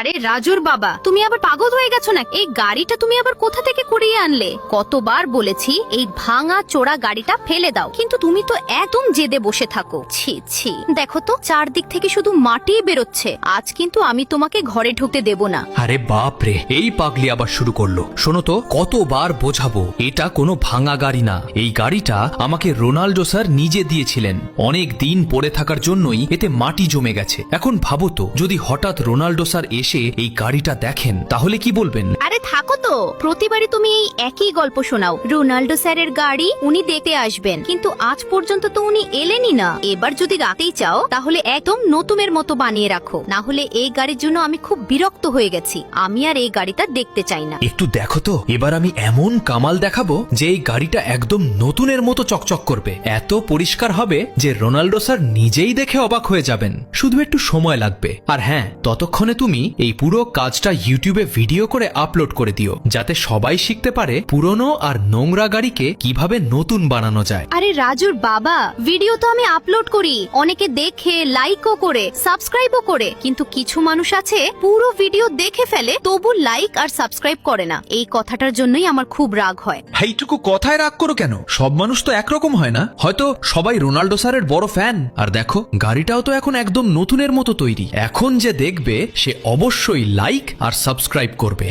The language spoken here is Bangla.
আরে রাজুর বাবা, তুমি আবার পাগল হয়ে গেছো না? এই গাড়িটা তুমি আবার কোথা থেকে কুড়িয়ে আনলে? কতবার বলেছি এই ভাঙা চোরা গাড়িটা ফেলে দাও, কিন্তু তুমি তো একদম জেদে বসে থাকো। ছি ছি, দেখো তো চারদিক থেকে শুধু মাটি বেরোচ্ছে। আজ কিন্তু আমি তোমাকে ঘরে ঢুকতে দেব না। আরে বাপ রে, এই পাগলি আবার শুরু করলো। শোনো তো, কতবার বোঝাবো, এটা কোনো ভাঙা গাড়ি না। এই গাড়িটা আমাকে রোনাল্ডো স্যার নিজে দিয়েছিলেন। অনেক দিন পড়ে থাকার জন্যই এতে মাটি জমে গেছে। এখন ভাবো তো, যদি হঠাৎ রোনাল্ডো স্যার এসে এই গাড়িটা দেখেন তাহলে কি বলবেন? আরে থাকো তো, প্রতিবারই তুমি এই একই গল্প শোনাও। রোনাল্ডো স্যারের গাড়ি উনি দেখতে আসবেন, কিন্তু আজ পর্যন্ত তো উনি এলেনই না। এবার যদি রাতেই চাও তাহলে একদম নতুনের মতো বানিয়ে রাখো, না হলে এই গাড়ির জন্য আমি খুব বিরক্ত হয়ে গেছি। আমি আর এই গাড়িটা দেখতে চাই না। একটু দেখো তো, এবার আমি এমন কামাল দেখাবো যে এই গাড়িটা একদম নতুনের মতো চকচক করবে। এত পরিষ্কার হবে যে রোনাল্ডো স্যার নিজেই দেখে অবাক হয়ে যাবেন। শুধু একটু সময় লাগবে। আর হ্যাঁ, ততক্ষণে তুমি এই পুরো কাজটা ইউটিউবে ভিডিও করে আপলোড করে দিও, যাতে সবাই শিখতে পারে পুরনো আর নোংরা গাড়িকে কিভাবে নতুন বানানো যায়। আরে রাজুর বাবা, ভিডিও তো আমি আপলোড করি, অনেকে দেখে লাইকও করে সাবস্ক্রাইবও করে, কিন্তু কিছু মানুষ আছে পুরো ভিডিও দেখে ফেলে তবু লাইক আর সাবস্ক্রাইব করে না। এই কথাটার জন্যই আমার খুব রাগ হয়। এইটুকু কথায় রাগ করো কেন? সব মানুষ তো একরকম হয় না। হয়তো সবাই রোনাল্ডো স্যারের বড় ফ্যান। আর দেখো, গাড়িটাও তো এখন একদম নতুনের মতো তৈরি। এখন যে দেখবে সে অবশ্যই লাইক আর সাবস্ক্রাইব করবে।